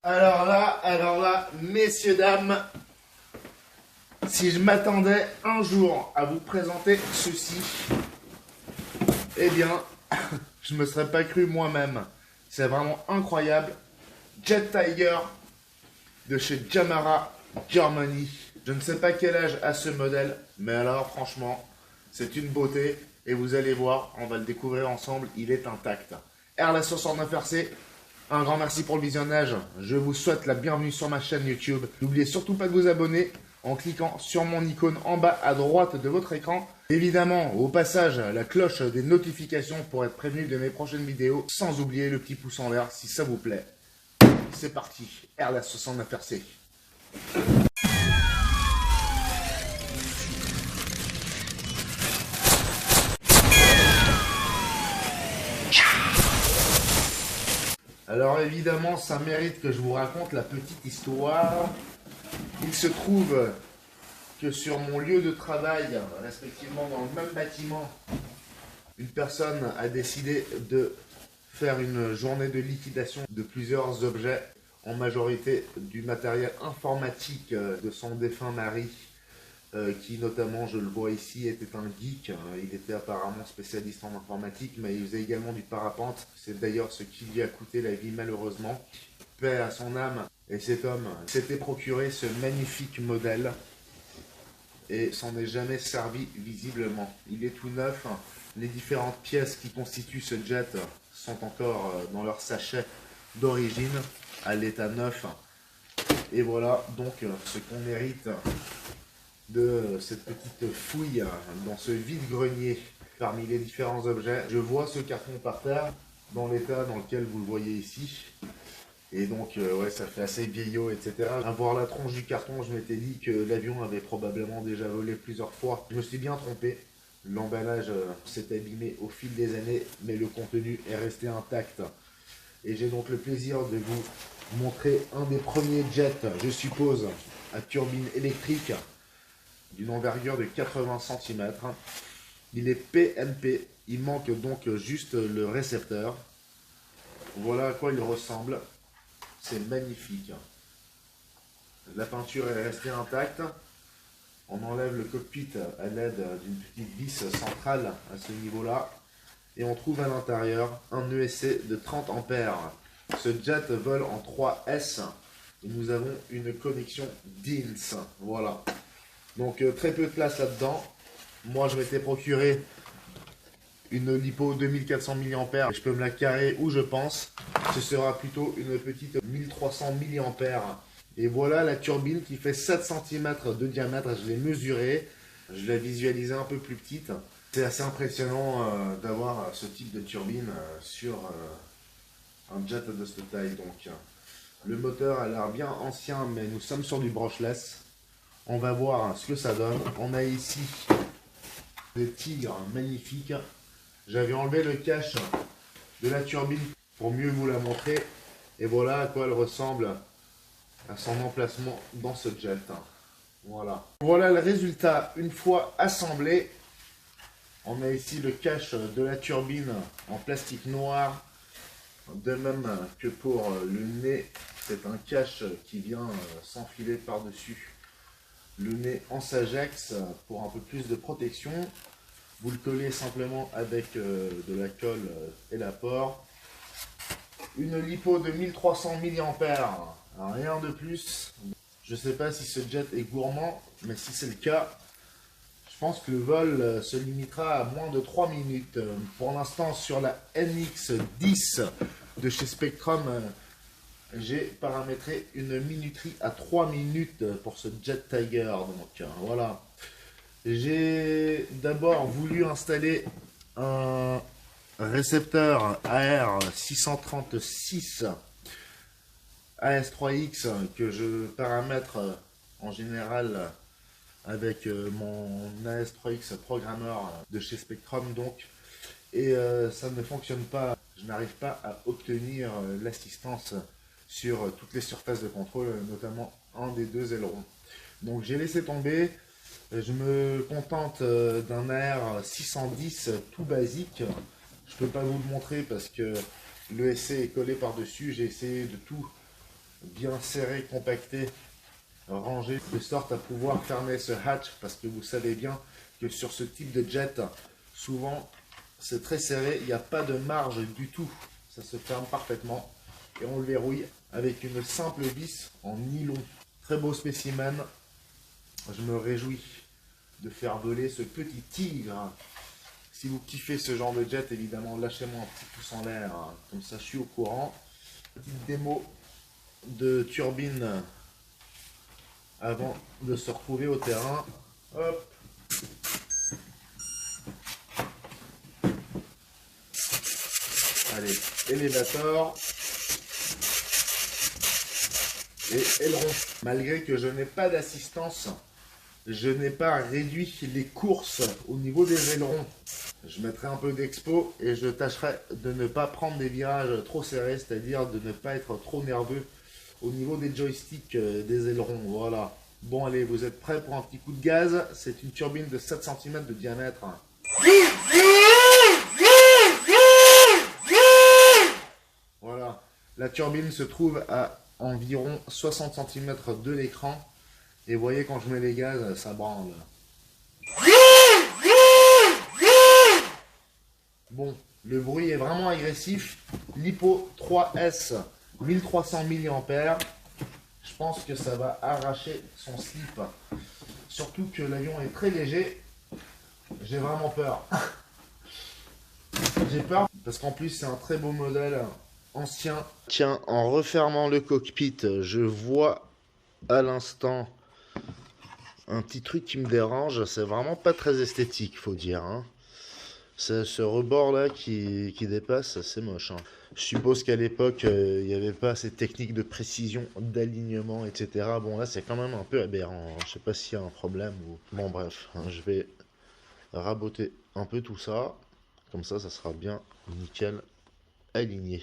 Alors là, messieurs, dames, si je m'attendais un jour à vous présenter ceci, eh bien, je me serais pas cru moi-même. C'est vraiment incroyable. Jet Tiger de chez Yamaha Germany. Je ne sais pas quel âge a ce modèle, mais alors franchement, c'est une beauté. Et vous allez voir, on va le découvrir ensemble, il est intact. RLS69RC, un grand merci pour le visionnage. Je vous souhaite la bienvenue sur ma chaîne YouTube. N'oubliez surtout pas de vous abonner en cliquant sur mon icône en bas à droite de votre écran. Évidemment, au passage, la cloche des notifications pour être prévenu de mes prochaines vidéos. Sans oublier le petit pouce en l'air si ça vous plaît. C'est parti, RLS69RC. Alors évidemment, ça mérite que je vous raconte la petite histoire. Il se trouve que sur mon lieu de travail, respectivement dans le même bâtiment, une personne a décidé de faire une journée de liquidation de plusieurs objets, en majorité du matériel informatique de son défunt mari, qui notamment, je le vois ici, était un geek. Il était apparemment spécialiste en informatique, mais il faisait également du parapente. C'est d'ailleurs ce qui lui a coûté la vie malheureusement. Paix à son âme. Et cet homme s'était procuré ce magnifique modèle et s'en est jamais servi visiblement. Il est tout neuf. Les différentes pièces qui constituent ce jet sont encore dans leur sachet d'origine, à l'état neuf. Et voilà donc ce qu'on mérite de cette petite fouille dans ce vide-grenier parmi les différents objets. Je vois ce carton par terre dans l'état dans lequel vous le voyez ici. Et donc, ouais, ça fait assez vieillot, etc. À voir la tronche du carton, je m'étais dit que l'avion avait probablement déjà volé plusieurs fois. Je me suis bien trompé. L'emballage s'est abîmé au fil des années, mais le contenu est resté intact. Et j'ai donc le plaisir de vous montrer un des premiers jets, je suppose, à turbine électrique, d'une envergure de 80 cm. Il est PNP, il manque donc juste le récepteur. Voilà à quoi il ressemble. C'est magnifique. La peinture est restée intacte. On enlève le cockpit à l'aide d'une petite vis centrale à ce niveau-là. Et on trouve à l'intérieur un ESC de 30 ampères. Ce jet vole en 3S. Et nous avons une connexion DINS. Voilà. Donc très peu de place là-dedans. Moi je m'étais procuré une lipo 2400 mAh. Je peux me la carrer où je pense. Ce sera plutôt une petite 1300 mAh. Et voilà la turbine qui fait 7 cm de diamètre. Je l'ai mesurée. Je l'ai visualisée un peu plus petite. C'est assez impressionnant d'avoir ce type de turbine sur un jet de cette taille. Donc le moteur a l'air bien ancien, mais nous sommes sur du brushless. On va voir ce que ça donne. On a ici des tigres magnifiques. J'avais enlevé le cache de la turbine pour mieux vous la montrer. Et voilà à quoi elle ressemble à son emplacement dans ce jet. Voilà. Voilà le résultat une fois assemblé. On a ici le cache de la turbine en plastique noir. De même que pour le nez, c'est un cache qui vient s'enfiler par-dessus le nez en Sagex pour un peu plus de protection. Vous le collez simplement avec de la colle et l'apport. Une lipo de 1300 mAh, rien de plus. Je ne sais pas si ce jet est gourmand, mais si c'est le cas, je pense que le vol se limitera à moins de 3 minutes. Pour l'instant, sur la NX10 de chez Spektrum, j'ai paramétré une minuterie à 3 minutes pour ce Jet Tiger. Donc voilà. J'ai d'abord voulu installer un récepteur AR636 AS3X que je paramètre en général avec mon AS3X programmeur de chez Spektrum donc. Et ça ne fonctionne pas. Je n'arrive pas à obtenir l'assistance sur toutes les surfaces de contrôle, notamment un des deux ailerons. Donc j'ai laissé tomber. Je me contente d'un AR610 tout basique. Je ne peux pas vous le montrer parce que le l'ESC est collé par-dessus. J'ai essayé de tout bien serré, compacté, rangé, de sorte à pouvoir fermer ce hatch, parce que vous savez bien que sur ce type de jet, souvent c'est très serré, il n'y a pas de marge du tout, ça se ferme parfaitement et on le verrouille avec une simple vis en nylon. Très beau spécimen, je me réjouis de faire voler ce petit tigre. Si vous kiffez ce genre de jet, évidemment, lâchez-moi un petit pouce en l'air, hein, comme ça je suis au courant. Petite démo de turbine avant de se retrouver au terrain. Hop. Allez, élévateur et aileron. Malgré que je n'ai pas d'assistance, je n'ai pas réduit les courses au niveau des ailerons. Je mettrai un peu d'expo et je tâcherai de ne pas prendre des virages trop serrés, c'est-à-dire de ne pas être trop nerveux au niveau des joysticks des ailerons. Voilà. Bon, allez, vous êtes prêts pour un petit coup de gaz? C'est une turbine de 7 cm de diamètre. Voilà. La turbine se trouve à environ 60 cm de l'écran. Et vous voyez, quand je mets les gaz, ça branle. Bon, le bruit est vraiment agressif. Lipo 3S, 1300 mAh. Je pense que ça va arracher son slip. Surtout que l'avion est très léger. J'ai vraiment peur. J'ai peur parce qu'en plus c'est un très beau modèle ancien. Tiens, en refermant le cockpit, je vois à l'instant un petit truc qui me dérange. C'est vraiment pas très esthétique, faut dire, hein. C'est ce rebord là qui dépasse, c'est moche, hein. Je suppose qu'à l'époque il n'y avait pas ces techniques de précision, d'alignement, etc. Bon, là c'est quand même un peu aberrant, hein. Je sais pas s'il y a un problème ou... Bon bref, hein, je vais raboter un peu tout ça. Comme ça sera bien nickel aligné.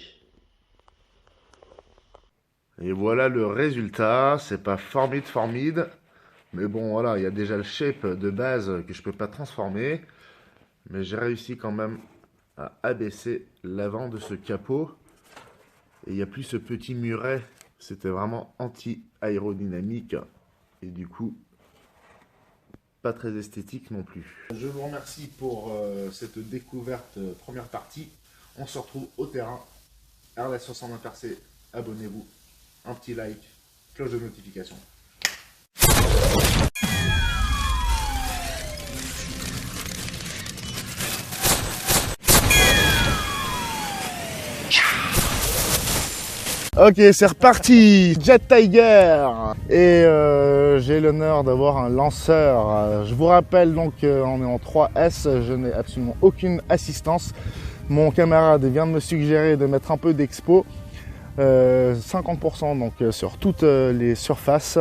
Et voilà le résultat. C'est pas formide, mais bon voilà, il y a déjà le shape de base que je peux pas transformer. Mais j'ai réussi quand même à abaisser l'avant de ce capot. Et il n'y a plus ce petit muret. C'était vraiment anti-aérodynamique. Et du coup, pas très esthétique non plus. Je vous remercie pour cette découverte première partie. On se retrouve au terrain. RLS60 Percé, abonnez-vous. Un petit like, cloche de notification. Ok, c'est reparti, Jet Tiger. Et j'ai l'honneur d'avoir un lanceur. Je vous rappelle donc on est en 3S, je n'ai absolument aucune assistance. Mon camarade vient de me suggérer de mettre un peu d'expo, 50% donc sur toutes les surfaces.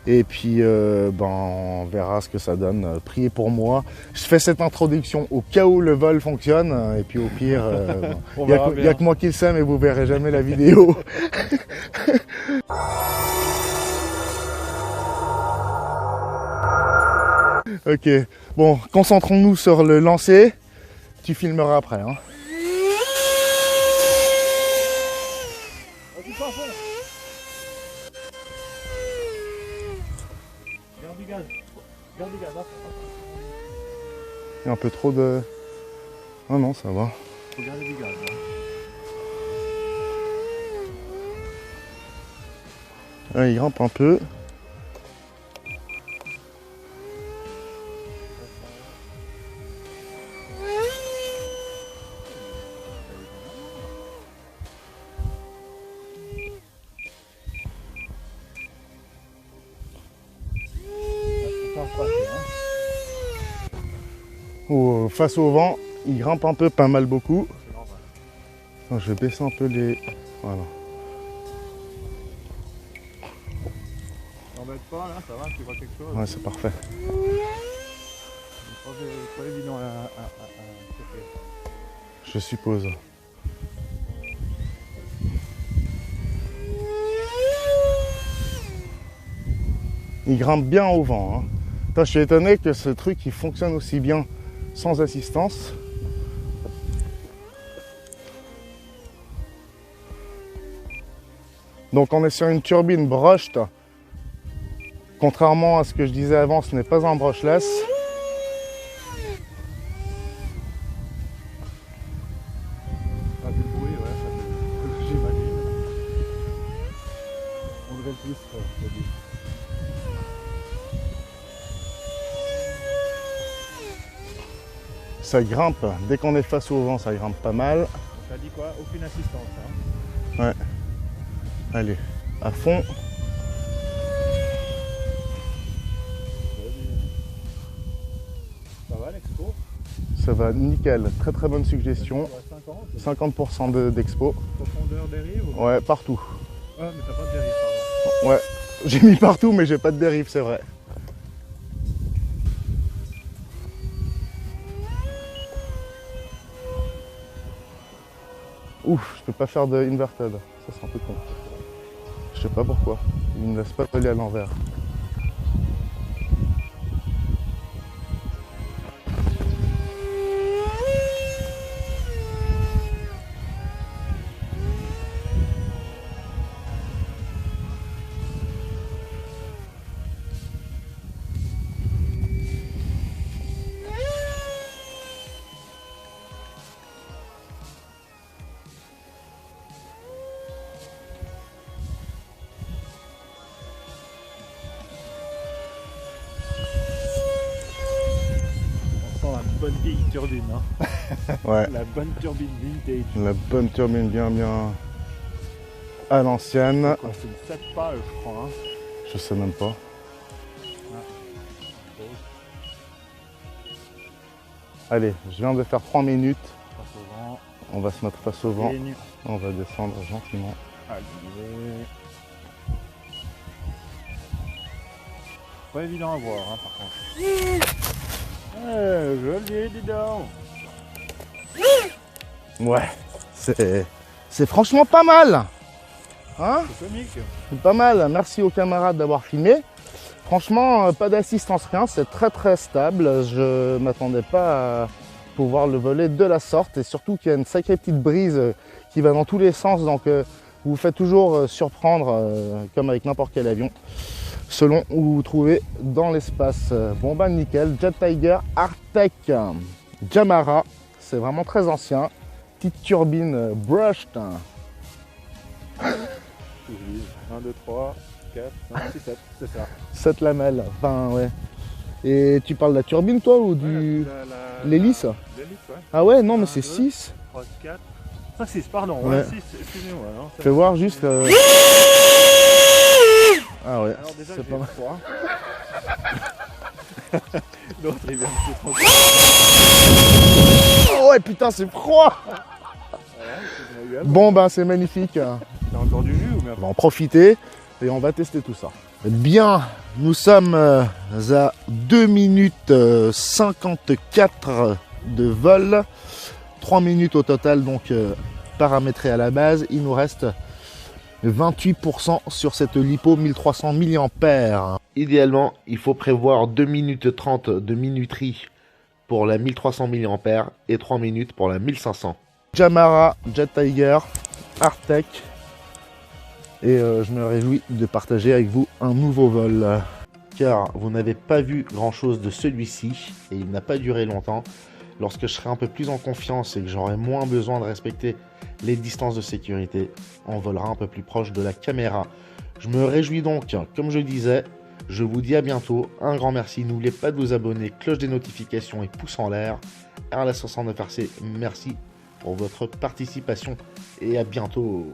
Et puis on verra ce que ça donne. Priez pour moi. Je fais cette introduction au cas où le vol fonctionne. Et puis au pire, il n'y a que moi qui le sais, mais vous verrez jamais la vidéo. Ok, bon, concentrons-nous sur le lancer. Tu filmeras après, hein. Garde du gaz, Il y a un peu trop de... Oh non, ça va. faut garder du gaz. Ouais, il grimpe un peu. Face au vent, il grimpe un peu, pas mal beaucoup. Attends, je vais baisser un peu les... Voilà. T'embête pas là, ça va, tu vois quelque chose. Ouais, c'est parfait. C'est pas évident à choper. Je suppose. Il grimpe bien au vent, hein. Attends, je suis étonné que ce truc il fonctionne aussi bien sans assistance. Donc on est sur une turbine brushed. Contrairement à ce que je disais avant, ce n'est pas un brushless. Ah, du bruit, ouais, ça fait... J'imagine. On devrait le plus, je te dis. Ça grimpe. Dès qu'on est face au vent, ça grimpe pas mal. T'as dit quoi? Aucune assistance, hein? Ouais. Allez, à fond. Ça va l'expo? Ça va nickel. Très très bonne suggestion. 50. 50% d'expo. Profondeur dérive ou... Ouais, partout. Ah, mais t'as pas de dérive, pardon. Ouais. J'ai mis partout, mais j'ai pas de dérive, c'est vrai. Ouf, je peux pas faire de inverted. Ça c'est un peu con. Je sais pas pourquoi. Il me laisse pas aller à l'envers. On sent la bonne vieille turbine, hein? Ouais. La bonne turbine vintage. La bonne turbine bien à l'ancienne. Quoi, c'est une 7 pages, je crois, hein? Je sais même pas. Allez, je viens de faire 3 minutes. Face au vent. On va se mettre face au vent. Pieds nus. On va descendre gentiment. Allez. Pas évident à voir, hein, par contre. Joli, dis donc. Ouais, c'est franchement pas mal. Hein? C'est comique. C'est pas mal. Merci aux camarades d'avoir filmé. Franchement, pas d'assistance, rien. C'est très très stable. Je m'attendais pas à pouvoir le voler de la sorte. Et surtout qu'il y a une sacrée petite brise qui va dans tous les sens. Donc vous vous faites toujours surprendre, comme avec n'importe quel avion, selon où vous vous trouvez dans l'espace. Bon bah nickel. Jet Tiger Artec Jamara. C'est vraiment très ancien. Petite turbine brushed. 1, 2, 3, 4, 5, 6, 7, c'est ça. 7 lamelles, enfin ouais. Et tu parles de la turbine toi ou du... l'hélice? L'hélice, ouais. Ah ouais, non mais Un, c'est deux. 6. 3, 4, 5, 6, pardon. Ouais. Ouais, 6, excusez-moi. Non, ça- Fais voir juste... Ah ouais, Alors déjà, c'est j'ai pas mal. froid. L'autre, il vient de se tromper. Oh ouais putain c'est froid. Voilà, c'est ma gueule. Bon ben c'est magnifique. T'as encore du jus ou merde? On va en profiter et on va tester tout ça. Bien, nous sommes à 2 minutes 54 de vol. 3 minutes au total donc paramétré à la base. Il nous reste 28% sur cette LiPo 1300 mAh. Idéalement, il faut prévoir 2 minutes 30 de minuterie pour la 1300 mAh et 3 minutes pour la 1500. Jamara Jet Tiger Artec. Et je me réjouis de partager avec vous un nouveau vol. Car vous n'avez pas vu grand chose de celui-ci et il n'a pas duré longtemps. Lorsque je serai un peu plus en confiance et que j'aurai moins besoin de respecter les distances de sécurité, on volera un peu plus proche de la caméra. Je me réjouis donc, comme je disais, je vous dis à bientôt. Un grand merci, n'oubliez pas de vous abonner, cloche des notifications et pouce en l'air. RLS69RC, merci pour votre participation et à bientôt.